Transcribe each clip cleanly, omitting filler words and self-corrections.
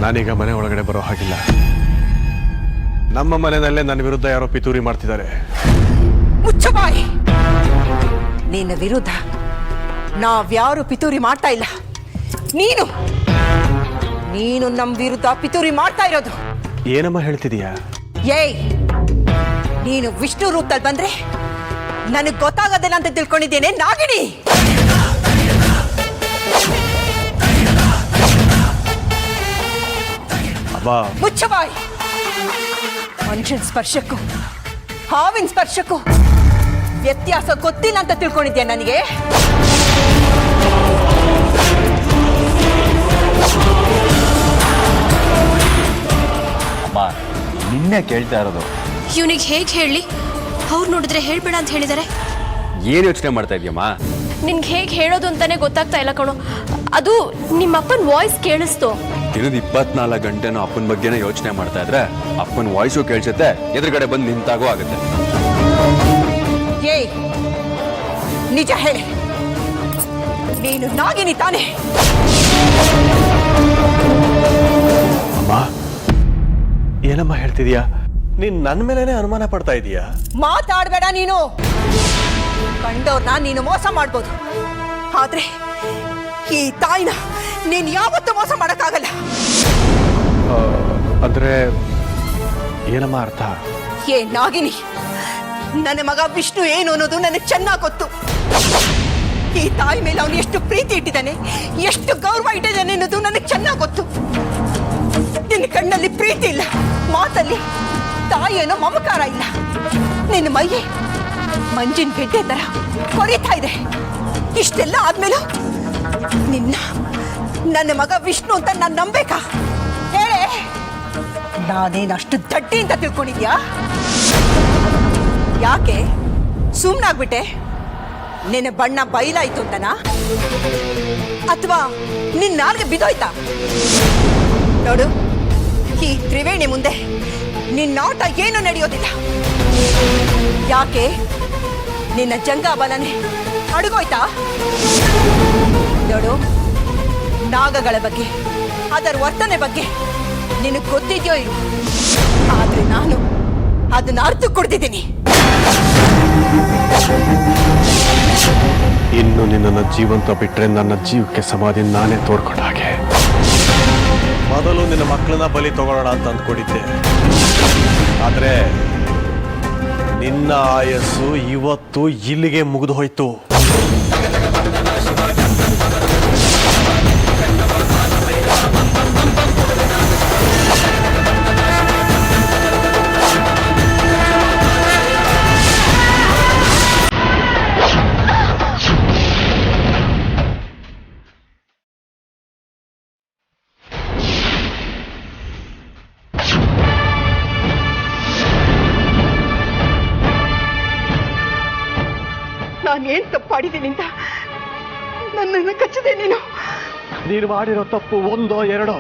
ನಾನೀಗ ಮನೆ ಒಳಗಡೆ ಬರೋ ಹಾಗಿಲ್ಲ. ನಮ್ಮ ಮನೆಯಲ್ಲೇ ನನ್ನ ವಿರುದ್ಧ ಯಾರೋ ಪಿತೂರಿ ಮಾಡ್ತಿದ್ದಾರೆ. ಮುಚ್ಚಬಾಯಿ, ನಿನ್ನ ವಿರುದ್ಧ ನಾವ್ಯಾರು ಪಿತೂರಿ ಮಾಡ್ತಾ ಇಲ್ಲ. ನೀನು ನಮ್ಮ ವಿರುದ್ಧ ಪಿತೂರಿ ಮಾಡ್ತಾ ಇರೋದು. ಏನಮ್ಮ ಹೇಳ್ತಿದೀಯಾ? ಏಯ್, ನೀನು ವಿಷ್ಣು ರೂಪದಲ್ಲಿ ಬಂದ್ರೆ ನನಗೆ ಗೊತ್ತಾಗೋದಿಲ್ಲ ಅಂತ ತಿಳ್ಕೊಂಡಿದ್ದೇನೆ ನಾಗಿಣಿ. ಮುಚ್ಚಬಾಯಿ, ಮನುಷ್ಯನ ಸ್ಪರ್ಶಕ್ಕೂ ಹಾವಿನ ಸ್ಪರ್ಶಕ್ಕೂ ವ್ಯತ್ಯಾಸ ಗೊತ್ತಿಲ್ಲ ಅಂತ ತಿಳ್ಕೊಂಡಿದ್ಯಾ ನನಗೆ? ಅಮ್ಮ, ನಿನ್ನೆ ಕೇಳ್ತಾ ಇರೋದು. ಇವನಿಗೆ ಹೇಗೆ ಹೇಳಿ? ಅವ್ರು ನೋಡಿದ್ರೆ ಹೇಳ್ಬೇಡ ಅಂತ ಹೇಳಿದ್ದಾರೆ. ಏನು ಯೋಚನೆ ಮಾಡ್ತಾ ಇದೀಯಮ್ಮ? ನಿನ್ಗೆ ಹೇಗೆ ಹೇಳೋದು ಅಂತಾನೆ ಗೊತ್ತಾಗ್ತಾ ಇಲ್ಲ ಕಣೋ. ಅದು ನಿಮ್ಮಪ್ಪನ ವಾಯ್ಸ್ ಕೇಳಿಸ್ತು. ದಿನದ 24 ಗಂಟೆನೂ ಅಪ್ಪನ ಬಗ್ಗೆನೇ ಯೋಚನೆ ಮಾಡ್ತಾ ಇದ್ರೆ ಅಪ್ಪನ ವಾಯ್ಸು ಕೇಳಿಸುತ್ತೆ, ಎದುರುಗಡೆ ಬಂದು ನಿಂತಾಗೂ ಆಗುತ್ತೆ. ಏಯ್, ನಿಜ ಹೇಳಿ, ನೀನು ನಾಗಿನಿ ತಾನೆ? ಅಮ್ಮ, ಏನಮ್ಮ ಹೇಳ್ತಿದೀಯಾ? ನೀನ್ ನನ್ನ ಮೇಲೇನೆ ಅನುಮಾನ ಪಡ್ತಾ ಇದೀಯಾ? ಮಾತಾಡ್ಬೇಡ ನೀನು. ಕಂಡವ್ರನ್ನ ನೀನು ಮೋಸ ಮಾಡ್ಬೋದು, ಆದ್ರೆ ಈ ತಾಯಿನ ನೀನ್ ಯಾವತ್ತೂ ಮೋಸ ಮಾಡಕ್ಕಾಗಲ್ಲ. ಅಂದ್ರೆ ಏನಮ್ಮ ಅರ್ಥ? ಏ ನಾಗಿನಿ, ನನ್ನ ಮಗ ವಿಷ್ಣು ಏನು ಅನ್ನೋದು ನನಗೆ ಚೆನ್ನಾಗಿ ಗೊತ್ತು. ಈ ತಾಯಿ ಮೇಲೆ ಅವನು ಎಷ್ಟು ಪ್ರೀತಿ ಇಟ್ಟಿದ್ದಾನೆ, ಎಷ್ಟು ಗೌರವ ಇಟ್ಟಿದ್ದಾನೆ ಅನ್ನೋದು ನನಗೆ ಚೆನ್ನಾಗಿ ಗೊತ್ತು. ನಿನ್ನ ಕಣ್ಣಲ್ಲಿ ಪ್ರೀತಿ ಇಲ್ಲ, ಮಾತಲ್ಲಿ ತಾಯಿಯೇನೋ ಮಮಕಾರ ಇಲ್ಲ. ನಿನ್ನ ಮೈಯೇ ಮಂಜಿನ ಗೆಡ್ಡೆ ತರ ಕೊರಿತಾ ಇದೆ. ಇಷ್ಟೆಲ್ಲ ಆದ್ಮೇಲೆ ನನ್ನ ಮಗ ವಿಷ್ಣು ಅಂತ ನಾನು ನಂಬೇಕಾ? ಹೇಳೇ, ನಾನೇನಷ್ಟು ದಡ್ಡಿ ಅಂತ ತಿಳ್ಕೊಂಡಿದ್ಯಾ? ಯಾಕೆ ಸುಮ್ಮನಾಗ್ಬಿಟ್ಟೆ? ನಿನ್ನ ಬಣ್ಣ ಬಯಲಾಯ್ತು ಅಂತನಾ, ಅಥವಾ ನಿನ್ನ ನಾಲ್ಗೆ ಬಿದ್ದೋಯ್ತಾ? ನೋಡು, ಈ ತ್ರಿವೇಣಿ ಮುಂದೆ ನಿನ್ನಾಟ ಏನು ನಡೆಯೋದಿಲ್ಲ. ಯಾಕೆ ನಿನ್ನ ಜಂಗಾಬಲನೆ ಅಡಗೋಯ್ತಾ? ನೋಡು, ನಾಗಗಳ ಬಗ್ಗೆ, ಅದರ ವರ್ತನೆ ಬಗ್ಗೆ ನಿನಗೆ ಗೊತ್ತಿದೆಯೋ ಇರು, ಆದ್ರೆ ನಾನು ಅದನ್ನ ಅರ್ಥ ಕೊಡ್ತಿದ್ದೀನಿ. ಇನ್ನು ನಿನ್ನನ್ನು ಜೀವಂತ ಬಿಟ್ರೆ ನನ್ನ ಜೀವಕ್ಕೆ ಸಮಾಧಿ ನಾನೇ ತೋಡ್ಕೊಂಡ ಹಾಗೆ. ಮೊದಲು ನಿನ್ನ ಮಕ್ಕಳನ್ನ ಬಲಿ ತಗೊಳ್ಳೋಣ ಅಂತ ಅಂದ್ಕೊಂಡಿದ್ದೆ, ಆದ್ರೆ ನಿನ್ನ ಆಯಸ್ಸು ಇವತ್ತು ಇಲ್ಲಿಗೆ ಮುಗಿದು ಹೋಯ್ತು. ನಾನೇನ್ ತಪ್ಪಾಡಿದ್ದೀನಿ ಅಂತ ನನ್ನನ್ನು ಕಚ್ಚದೆ ನೀನು ಮಾಡಿರೋ ತಪ್ಪು ಒಂದೋ ಎರಡೋ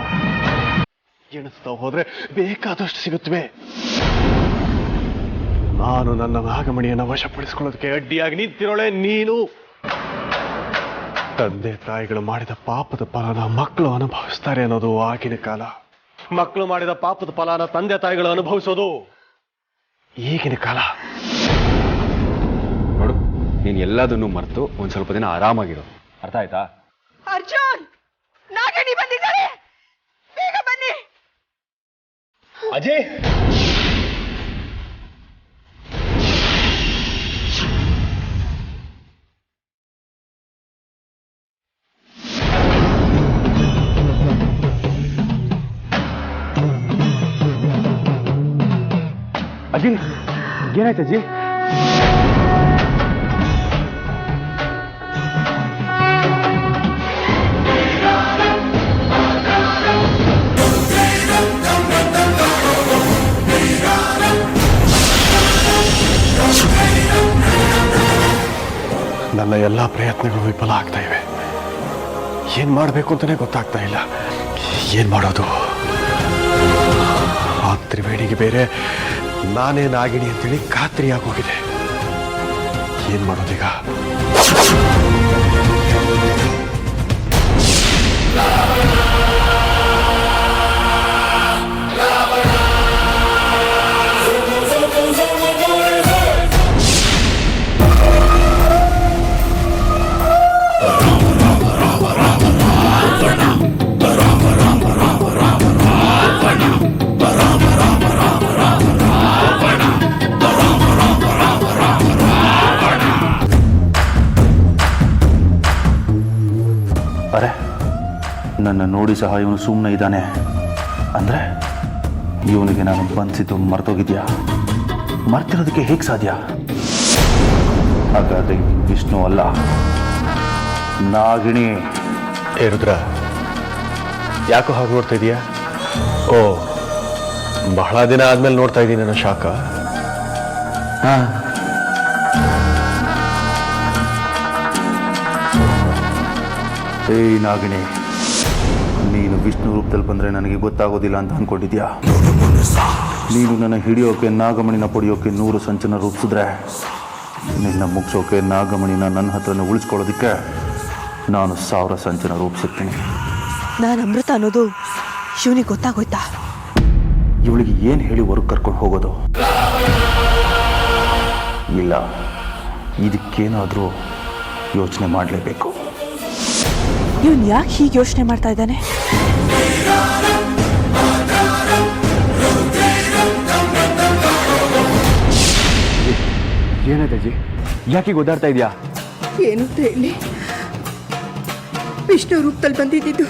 ಎಣಿಸ್ತಾ ಹೋದ್ರೆ ಬೇಕಾದಷ್ಟು ಸಿಗುತ್ತವೆ. ನಾನು ನನ್ನ ನಾಗಮಣಿಯನ್ನು ವಶಪಡಿಸಿಕೊಳ್ಳೋದಕ್ಕೆ ಅಡ್ಡಿಯಾಗಿ ನಿಂತಿರೋಳೆ ನೀನು. ತಂದೆ ತಾಯಿಗಳು ಮಾಡಿದ ಪಾಪದ ಫಲನ ಮಕ್ಕಳು ಅನುಭವಿಸ್ತಾರೆ ಅನ್ನೋದು ಆಗಿನ ಕಾಲ. ಮಕ್ಕಳು ಮಾಡಿದ ಪಾಪದ ಫಲನ ತಂದೆ ತಾಯಿಗಳು ಅನುಭವಿಸೋದು ಈಗಿನ ಕಾಲ. ನೋಡು, ನೀನು ಎಲ್ಲದನ್ನು ಮರೆತು ಒಂದ್ ಸ್ವಲ್ಪ ದಿನ ಆರಾಮಾಗಿರೋ. ಅರ್ಥ ಆಯ್ತಾ? ಅರ್ಜುನ್, ನಾಗಣಿ ಬಂದಿದ್ದಾರೆ, ಬೇಗ ಬನ್ನಿ. ಅಜಯ್, ಅಜ್ಜಿ, ಏನಾಯ್ತು ಅಜ್ಜಿ? ನನ್ನ ಎಲ್ಲ ಪ್ರಯತ್ನಗಳು ವಿಫಲ ಆಗ್ತಾ ಇವೆ. ಏನ್ ಮಾಡಬೇಕು ಅಂತಾನೆ ಗೊತ್ತಾಗ್ತಾ ಇಲ್ಲ. ಏನ್ ಮಾಡೋದು? ಆ ತ್ರಿವೇಣಿಗೆ ಬೇರೆ ನಾನೇ ನಾಗಿಣಿ ಅಂತೇಳಿ ಖಾತ್ರಿಯಾಗಿ ಹೋಗಿದೆ. ಏನ್ ಮಾಡೋದೀಗ? ನೋಡಿ ಸಹ ಇವನು ಸುಮ್ಮನೆ ಇದ್ದಾನೆ ಅಂದರೆ ಇವನಿಗೆ ನಾನು ಬಂಧಿಸಿದ್ದು ಮರ್ತೋಗಿದ್ಯಾ? ಮರ್ತಿರೋದಕ್ಕೆ ಹೇಗೆ ಸಾಧ್ಯ? ಹಾಗಾದ್ರೆ ವಿಷ್ಣು ಅಲ್ಲ, ನಾಗಿಣಿ. ಏ ರುದ್ರ, ಯಾಕೋ ಹಾಗೆ ನೋಡ್ತಾ ಇದೀಯಾ? ಓ, ಬಹಳ ದಿನ ಆದ್ಮೇಲೆ ನೋಡ್ತಾ ಇದ್ದೀನಿ ನನ್ನ ಶಾಖ. ಏಯ್ ನಾಗಿಣಿ, ನೀನು ವಿಷ್ಣು ರೂಪದಲ್ಲಿ ಬಂದರೆ ನನಗೆ ಗೊತ್ತಾಗೋದಿಲ್ಲ ಅಂತ ಅಂದ್ಕೊಂಡಿದ್ಯಾ? ನೀನು ನನ್ನ ಹಿಡಿಯೋಕೆ ನಾಗಮಣಿನ ಪಡೆಯೋಕೆ 100 ಸಂಚನ ರೂಪಿಸಿದ್ರೆ ನಿನ್ನ ಮುಗಿಸೋಕೆ ನಾಗಮಣಿನ ನನ್ನ ಹತ್ರನೇ ಉಳಿಸ್ಕೊಳ್ಳೋದಕ್ಕೆ ನಾನು 1000 ಸಂಚನ ರೂಪಿಸುತ್ತೀನಿ. ನಾನು ಅಮೃತ ಅನ್ನೋದು ಶಿವನಿಗೆ ಗೊತ್ತಾಗೋಯ್ತಾ? ಇವಳಿಗೆ ಏನು ಹೇಳಿ ಹೊರಗೆ ಕರ್ಕೊಂಡು ಹೋಗೋದು? ಇಲ್ಲ, ಇದಕ್ಕೇನಾದರೂ ಯೋಚನೆ ಮಾಡಲೇಬೇಕು. ಇವನು ಯಾಕೆ ಹೀಗೆ ಯೋಚನೆ ಮಾಡ್ತಾ ಇದ್ದಾನೆ? ಏನಾಯ್ತಜ್ಜಿ? ಯಾಕೆ ಓದಾಡ್ತಾ ಇದೆಯಾ? ಏನು ಅಂತ ಹೇಳಿ, ವಿಷ್ಣು ರೂಪದಲ್ಲಿ ಬಂದಿದ್ದು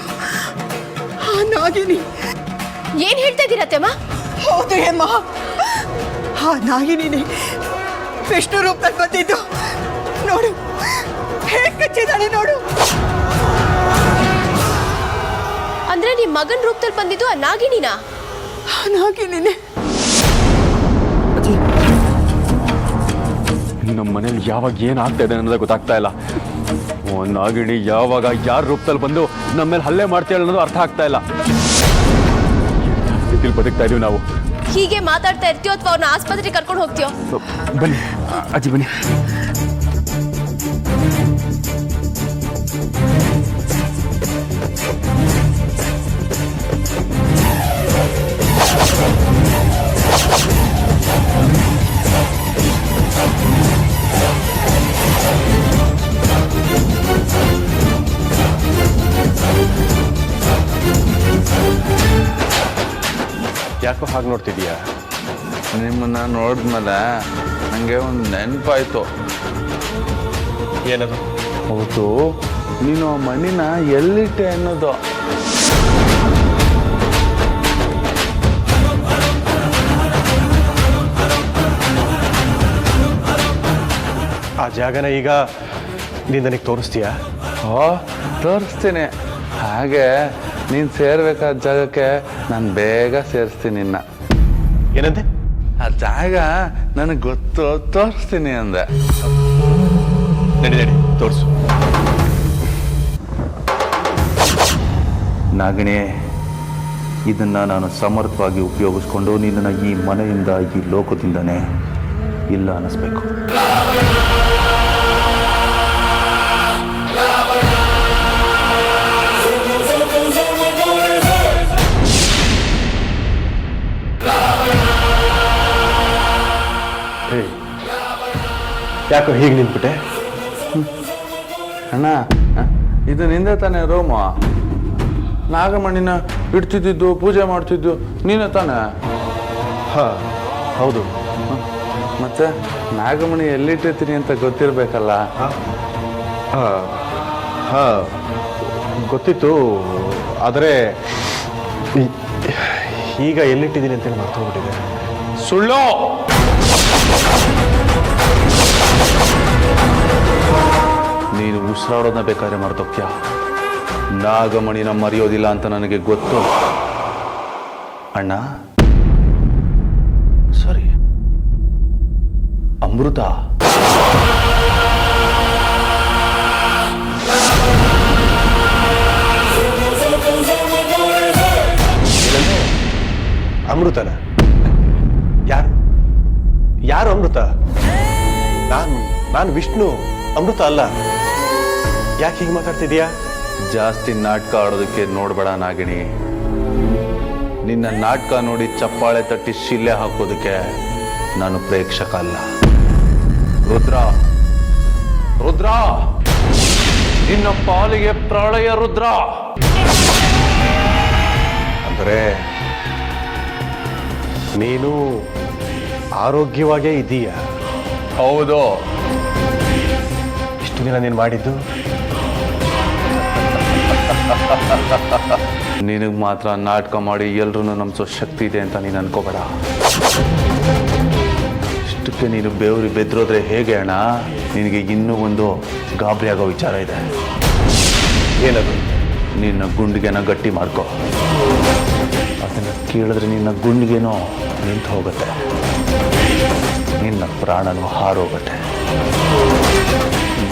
ಆ ನಾಗಿನಿ. ಏನ್ ಹೇಳ್ತಾ ಇದ್ದೀರಾ ಅತ್ತೆಮ್ಮ? ಹೌದು ಹೇಮ, ಆ ನಾಗಿನಿನೇ ವಿಷ್ಣು ರೂಪದಲ್ಲಿ ಬಂದಿದ್ದು. ನೋಡು ಹೇಗೆ ಕಚ್ಚಿದ್ದಾಳೆ ನೋಡು. ಅಂದ್ರೆ ನಿಮ್ ಮಗನ್ ರೂಪದಲ್ಲಿ ಬಂದಿದ್ದು ಆ ನಾಗಿಣಿನಾ? ಆ ನಾಗಿನಿನೇ. ನಮ್ಮ ಮನೇಲಿ ಯಾವಾಗ ಏನಾಗ್ತಾ ಇದೆ ಅನ್ನೋದೇ ಗೊತ್ತಾಗ್ತಾ ಇಲ್ಲ. ನಾಗಿಣಿ ಯಾವಾಗ ಯಾರ ರೂಪದಲ್ಲಿ ಬಂದು ನಮ್ಮ ಮೇಲೆ ಹಲ್ಲೆ ಮಾಡ್ತಾಳೆ ಅನ್ನೋದು ಅರ್ಥ ಆಗ್ತಾ ಇಲ್ಲ. ಸ್ಥಿತಿಲಿ ಬದುಕ್ತಾ ಇದೀವಿ ನಾವು. ಹೀಗೆ ಮಾತಾಡ್ತಾ ಇರ್ತೀಯೋ ಅಥವಾ ಅವ್ರನ್ನ ಆಸ್ಪತ್ರೆಗೆ ಕರ್ಕೊಂಡು ಹೋಗ್ತೀಯೋ? ಬನ್ನಿ ಅಜ್ಜಿ, ಬನ್ನಿ. ಯಾಕೋ ಹಾಗೆ ನೋಡ್ತಿದೀಯಾ? ನಿಮ್ಮನ್ನ ನೋಡಿದ್ಮೇಲೆ ನನಗೆ ಒಂದು ನೆನಪಾಯ್ತು. ಏನದು? ಹೌದು, ನೀನು ಆ ಮಣ್ಣಿನ ಎಲ್ಲಿಟ್ಟೆ ಅನ್ನೋದು. ಆ ಜಾಗನ ಈಗ ನೀನು ನನಗೆ ತೋರಿಸ್ತೀಯಾ? ತೋರಿಸ್ತೀನಿ. ಹಾಗೆ ನೀನು ಸೇರ್ಬೇಕಾದ ಜಾಗಕ್ಕೆ ನಾನು ಬೇಗ ಸೇರಿಸ್ತೀನಿ ನಿನ್ನ. ಏನಂತೆ? ಆ ಜಾಗ ನನಗೆ ಗೊತ್ತು, ತೋರಿಸ್ತೀನಿ ಅಂದೆ. ನಡಿ ತೋರಿಸು. ನಾಗಿಣಿ, ಇದನ್ನು ನಾನು ಸಮರ್ಥವಾಗಿ ಉಪಯೋಗಿಸ್ಕೊಂಡು ನಿನ್ನನ್ನು ಈ ಮನೆಯಿಂದ, ಈ ಲೋಕದಿಂದನೇ ಇಲ್ಲ ಅನ್ನಿಸ್ಬೇಕು. ಯಾಕೋ ಹೀಗೆ ನಿಂತ್ಬಿಟ್ಟೆ? ಅಣ್ಣ, ಇದು ನಿಂದೆ ತಾನೇ ರೂಮು? ನಾಗಮಣಿನ ಇಡ್ತಿದ್ದು, ಪೂಜೆ ಮಾಡ್ತಿದ್ದು ನೀನೇ ತಾನೇ? ಹಾಂ ಹೌದು. ಮತ್ತೆ ನಾಗಮಣಿ ಎಲ್ಲಿಟ್ಟಿರ್ತೀನಿ ಅಂತ ಗೊತ್ತಿರಬೇಕಲ್ಲ? ಹಾಂ ಗೊತ್ತಿತ್ತು, ಆದರೆ ಈಗ ಎಲ್ಲಿಟ್ಟಿದ್ದೀನಿ ಅಂತೇಳಿ ಮರ್ತೋಗ್ಬಿಟ್ಟಿದೆ. ಸುಳ್ಳು! ನೀನು ಉಸಿರಾಡೋದನ್ನ ಬೇಕಾದ್ರೆ ಮರ್ತೋಗ್ತೀಯ. ನಾಗಮಣಿನ ಮರೆಯೋದಿಲ್ಲ ಅಂತ ನನಗೆ ಗೊತ್ತು ಅಣ್ಣ. ಸರಿ, ಅಮೃತ. ಅಮೃತನ? ಯಾರು ಅಮೃತ? ನಾನು ವಿಷ್ಣು, ಅಮೃತ ಅಲ್ಲ. ಯಾಕೆ ಹೀಗೆ ಮಾತಾಡ್ತಿದೀಯಾ? ಜಾಸ್ತಿ ನಾಟಕ ಆಡೋದಕ್ಕೆ ನೋಡ್ಬೇಡ ನಾಗಿಣಿ. ನಿನ್ನ ನಾಟಕ ನೋಡಿ ಚಪ್ಪಾಳೆ ತಟ್ಟಿ ಶಿಲೆ ಹಾಕೋದಕ್ಕೆ ನಾನು ಪ್ರೇಕ್ಷಕ ಅಲ್ಲ. ರುದ್ರ, ರುದ್ರ, ನಿನ್ನ ಪಾಲಿಗೆ ಪ್ರಳಯ ರುದ್ರ. ಅಂದರೆ ನೀನು ಆರೋಗ್ಯವಾಗೇ ಇದೀಯಾ? ಹೌದು. ಇಷ್ಟು ದಿನ ನೀನು ಮಾಡಿದ್ದು ನಿನಗೆ ಮಾತ್ರ ನಾಟಕ ಮಾಡಿ ಎಲ್ರೂ ನಂಬಿಸೋ ಶಕ್ತಿ ಇದೆ ಅಂತ ನೀನು ಅನ್ಕೋಬೇಡ. ಇಷ್ಟಕ್ಕೆ ನೀನು ಬೇವ್ರಿ ಬೆದ್ರೋದ್ರೆ ಹೇಗೆ ಅಣ್ಣ? ನಿನಗೆ ಇನ್ನೂ ಒಂದು ಗಾಬರಿ ಆಗೋ ವಿಚಾರ ಇದೆ. ಏನದು? ನಿನ್ನ ಗುಂಡಿಗೆನ ಗಟ್ಟಿ ಮಾಡ್ಕೋ. ಅದನ್ನು ಕೇಳಿದ್ರೆ ನಿನ್ನ ಗುಂಡಿಗೆನೋ ನಿಂತು ಹೋಗುತ್ತೆ, ನಿನ್ನ ಪ್ರಾಣನೂ ಹಾರೋಗುತ್ತೆ.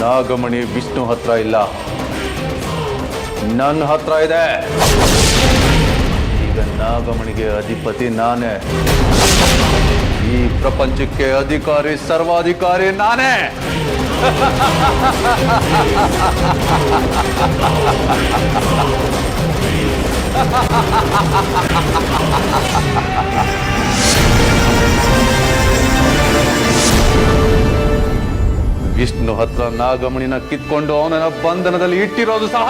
ನಾಗಮಣಿ ವಿಷ್ಣು ಹತ್ರ ಇಲ್ಲ, ನನ್ನ ಹತ್ರ ಇದೆ. ಈಗ ನಾಗಮಣಿಗೆ ಅಧಿಪತಿ ನಾನೇ, ಈ ಪ್ರಪಂಚಕ್ಕೆ ಅಧಿಕಾರಿ ಸರ್ವಾಧಿಕಾರಿ ನಾನೇ. ವಿಷ್ಣು ಹತ್ರ ನಾಗಮಣಿನ ಕಿತ್ಕೊಂಡು ಅವನನ್ನ ಬಂಧನದಲ್ಲಿ ಇಟ್ಟಿರೋದು ಸಹ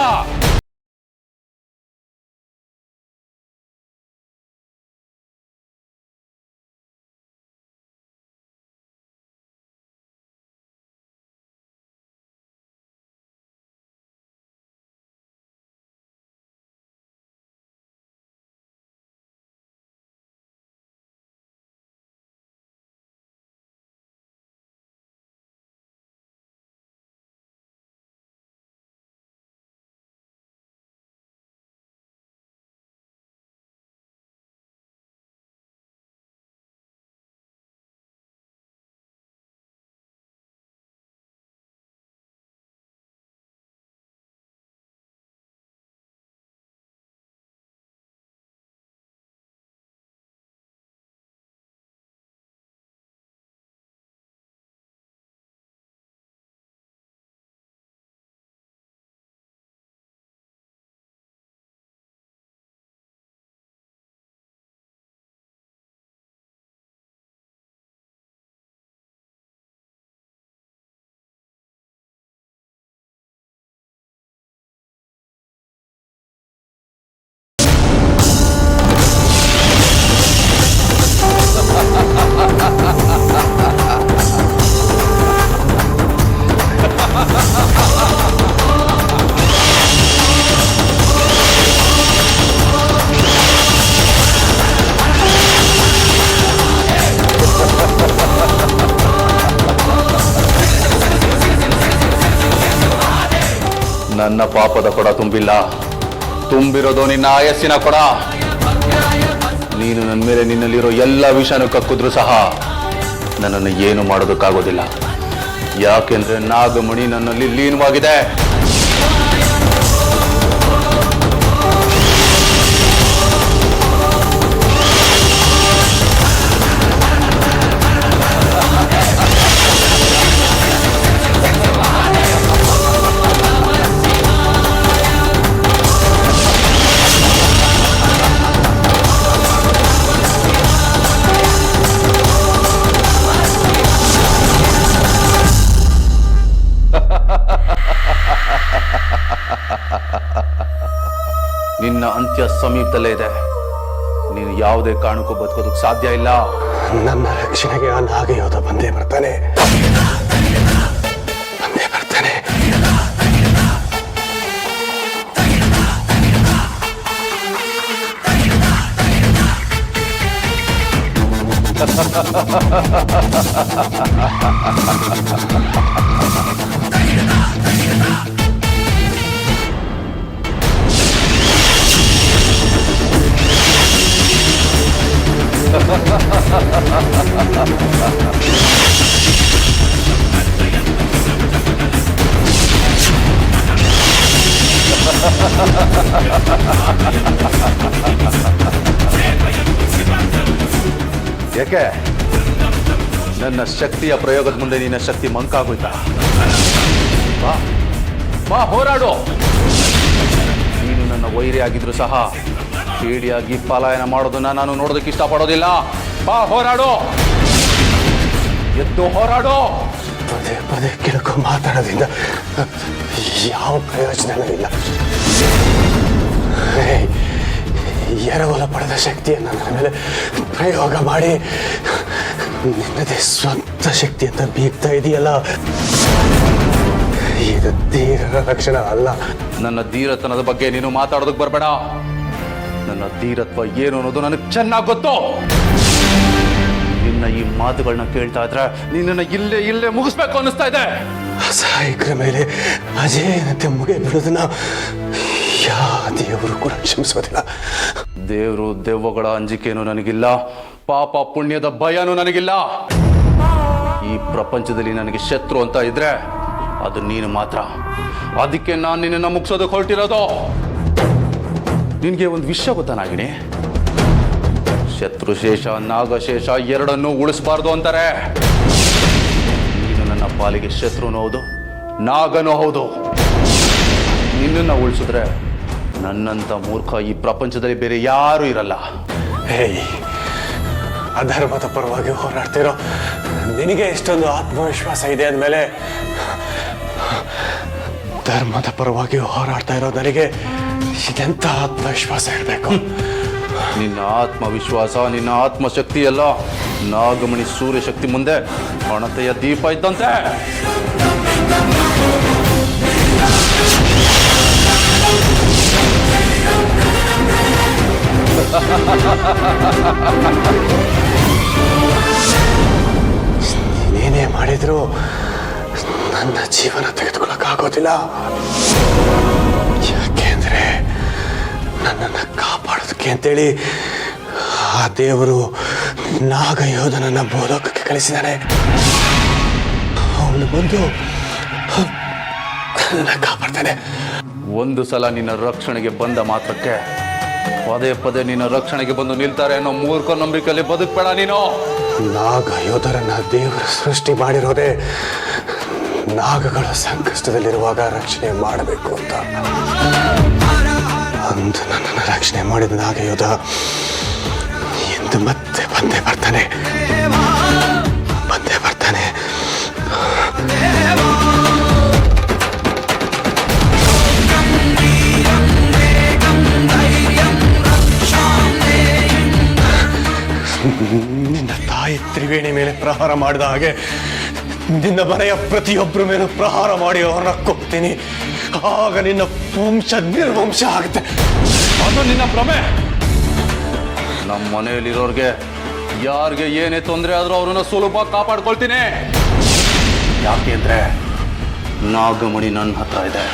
ನನ್ನ ಪಾಪದ ಕೊಡ ತುಂಬಿಲ್ಲ, ತುಂಬಿರೋದು ನಿನ್ನ ಆಯಸ್ಸಿನ ಕೊಡ. ನೀನು ನನ್ನ ಮೇಲೆ ನಿನ್ನಲ್ಲಿರೋ ಎಲ್ಲ ವಿಷಯನೂ ಕಕ್ಕಿದ್ರೂ ಸಹ ನನ್ನನ್ನು ಏನು ಮಾಡೋದಕ್ಕಾಗೋದಿಲ್ಲ. ಯಾಕೆಂದ್ರೆ ನಾಗಮಣಿ ನನ್ನಲ್ಲಿ ಲೀನವಾಗಿದೆ. ನಿನ್ನ ಅಂತ್ಯ ಸಮೀಪದಲ್ಲೇ ಇದೆ. ನೀನು ಯಾವುದೇ ಕಾರಣಕ್ಕೂ ಬದುಕೋದಕ್ಕೆ ಸಾಧ್ಯ ಇಲ್ಲ. ನನ್ನ ರಕ್ಷಣೆಗೆ ಆ ನಾಗಯೋಧ ಬಂದೇ ಬರ್ತಾನೆ, ಬಂದೇ ಬರ್ತಾನೆ. ಯಾಕೆ ನನ್ನ ಶಕ್ತಿಯ ಪ್ರಯೋಗದ ಮುಂದೆ ನಿನ್ನ ಶಕ್ತಿ ಮಂಕಾಗೋಯ್ತಾ? ಬಾ ಬಾ, ಹೋರಾಡು. ನೀನು ನನ್ನ ವೈರಿ ಆಗಿದ್ರು ಸಹ ಕೇಡಿಯಾಗಿ ಪಲಾಯನ ಮಾಡೋದನ್ನ ನಾನು ನೋಡೋದಕ್ಕೆ ಇಷ್ಟಪಡೋದಿಲ್ಲ. ಬಾ, ಹೋರಾಡು, ಎದ್ದು ಹೋರಾಡು. ಪದೇ ಪದೇ ಕೆಳಕು ಮಾತಾಡೋದ್ರಿಂದ ಯಾವ ಪ್ರಯೋಜನವೂ ಇಲ್ಲ. ಎರವಲ ಪಡೆದ ಶಕ್ತಿಯನ್ನು ನನ್ನ ಮೇಲೆ ಪ್ರಯೋಗ ಮಾಡಿ ನಿನ್ನದೇ ಸ್ವಂತ ಶಕ್ತಿ ಅಂತ ಬೀಗ್ತಾ ಇದೆಯಲ್ಲ, ಇದು ತೀರ ರಕ್ಷಣೆ ಅಲ್ಲ. ನನ್ನ ಧೀರತನದ ಬಗ್ಗೆ ನೀನು ಮಾತಾಡೋದಕ್ಕೆ ಬರಬೇಡ. ನನ್ನ ಧೀರತ್ವ ಏನು ಅನ್ನೋದು ನನಗೆ ಚೆನ್ನಾಗಿ ಗೊತ್ತು. ನಿನ್ನ ಈ ಮಾತುಗಳನ್ನ ಕೇಳ್ತಾ ಇದ್ರೆ ನಿನ್ನನ್ನು ಇಲ್ಲೇ ಮುಗಿಸ್ಬೇಕು ಅನ್ನಿಸ್ತಾ ಇದೆ. ಅಸಹಾಯಕರ ಮೇಲೆ ಅಜೇನತೆ ಮುಗಿ ಬಿಡೋದನ್ನ ಯಾವ ದೇವರು ಕೂಡ ಕ್ಷಮಿಸೋದಿಲ್ಲ. ದೇವರು ದೆವ್ವಗಳ ಅಂಜಿಕೆನೂ ನನಗಿಲ್ಲ, ಪಾಪ ಪುಣ್ಯದ ಭಯನೂ ನನಗಿಲ್ಲ. ಈ ಪ್ರಪಂಚದಲ್ಲಿ ನನಗೆ ಶತ್ರು ಅಂತ ಇದ್ರೆ ಅದು ನೀನು ಮಾತ್ರ. ಅದಕ್ಕೆ ನಾನು ನಿನ್ನನ್ನು ಮುಗಿಸೋದಕ್ಕೆ ಹೊರಟಿರೋದು. ನಿನಗೆ ಒಂದು ವಿಷಯ ಗೊತ್ತಾ ನಾಗಿಣಿ? ಶತ್ರುಶೇಷ ನಾಗಶೇಷ ಎರಡನ್ನೂ ಉಳಿಸಬಾರ್ದು ಅಂತಾರೆ. ನೀನು ನನ್ನ ಪಾಲಿಗೆ ಶತ್ರುನೂ ಹೌದು, ನಾಗನೂ ಹೌದು. ನಿನ್ನನ್ನು ಉಳಿಸಿದ್ರೆ ನನ್ನಂಥ ಮೂರ್ಖ ಈ ಪ್ರಪಂಚದಲ್ಲಿ ಬೇರೆ ಯಾರೂ ಇರಲ್ಲ. ಹೇಯ್, ಅಧರ್ಮದ ಪರವಾಗಿ ಹೋರಾಡ್ತಿರೋ ನಿನಗೆ ಎಷ್ಟೊಂದು ಆತ್ಮವಿಶ್ವಾಸ ಇದೆ ಅಂದಮೇಲೆ ಧರ್ಮದ ಪರವಾಗಿ ಹೋರಾಡ್ತಾ ಇರೋ ನನಗೆ ಇದೆಂಥ ಆತ್ಮವಿಶ್ವಾಸ ಇರಬೇಕು. ನಿನ್ನ ಆತ್ಮವಿಶ್ವಾಸ, ನಿನ್ನ ಆತ್ಮಶಕ್ತಿ ಎಲ್ಲ ನಾಗಮಣಿ ಸೂರ್ಯಶಕ್ತಿ ಮುಂದೆ ಹಣತೆಯ ದೀಪ ಇದ್ದಂತೆ. ನೀನೇನೇ ಮಾಡಿದ್ರು ನನ್ನ ಜೀವನ ತೆಗೆದುಕೊಳ್ಳಕ್ಕಾಗೋದಿಲ್ಲ. ಯಾಕೆಂದ್ರೆ ನನ್ನನ್ನು ಕಾಪಾಡೋದಕ್ಕೆ ಅಂತೇಳಿ ಆ ದೇವರು ನಾಗಯೋಧನನ್ನ ಬೋಧಕಕ್ಕೆ ಕಳಿಸಿದ್ದಾನೆ. ಅವನು ಬಂದು ನನ್ನ ಕಾಪಾಡ್ತಾನೆ. ಒಂದು ಸಲ ನಿನ್ನ ರಕ್ಷಣೆಗೆ ಬಂದ ಮಾತ್ರಕ್ಕೆ ಪದೇ ಪದೇ ನಿನ್ನ ರಕ್ಷಣೆಗೆ ಬಂದು ನಿಲ್ತಾರೆ ಅನ್ನೋ ಮೂರ್ಖ ನಂಬಿಕೆಯಲ್ಲಿ ಬದುಕಬೇಡ ನೀನು. ನಾಗಯೋಧರನ್ನ ದೇವರು ಸೃಷ್ಟಿ ಮಾಡಿರೋದೇ ನಾಗಗಳ ಸಂಕಷ್ಟದಲ್ಲಿರುವಾಗ ರಕ್ಷಣೆ ಮಾಡಬೇಕು ಅಂತ. ಅಂದು ನನ್ನನ್ನು ರಕ್ಷಣೆ ಮಾಡಿದ ನಾಗಯೋಧ ಎಂದು ಮತ್ತೆ ಬಂದೇ ಬರ್ತಾನೆ. ನಿನ್ನ ತಾಯಿ ತ್ರಿವೇಣಿ ಮೇಲೆ ಪ್ರಹಾರ ಮಾಡಿದ ಹಾಗೆ ನಿನ್ನ ಮನೆಯ ಪ್ರತಿಯೊಬ್ಬರ ಮೇಲೂ ಪ್ರಹಾರ ಮಾಡಿ ಅವ್ರನ್ನ ಕೊಡ್ತೀನಿ. ಆಗ ನಿನ್ನ ವಂಶ ನಿರ್ವಂಶ ಆಗುತ್ತೆ. ಅದು ನಿನ್ನ ಭ್ರಮೆ. ನಮ್ಮ ಮನೆಯಲ್ಲಿರೋರ್ಗೆ ಯಾರಿಗೆ ಏನೇ ತೊಂದರೆ ಆದ್ರೂ ಅವ್ರನ್ನ ಸುಲಭ ಕಾಪಾಡ್ಕೊಳ್ತೀನಿ. ಯಾಕೆಂದ್ರೆ ನಾಗಮಣಿ ನನ್ನ ಹತ್ರ ಇದೆ.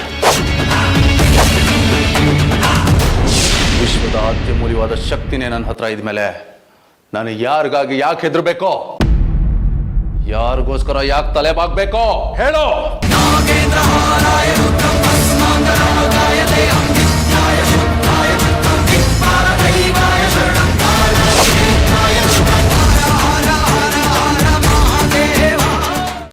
ವಿಶ್ವದ ಅತ್ಯಮೂಲ್ಯವಾದ ಶಕ್ತಿನೇ ನನ್ನ ಹತ್ರ ಇದ್ಮೇಲೆ ನಾನು ಯಾರಿಗಾಗಿ ಯಾಕೆ ಹೆದರ್ಬೇಕೋ, ಯಾರಿಗೋಸ್ಕರ ಯಾಕೆ ತಲೆ ಬಾಗ್ಬೇಕೋ ಹೇಳೋ.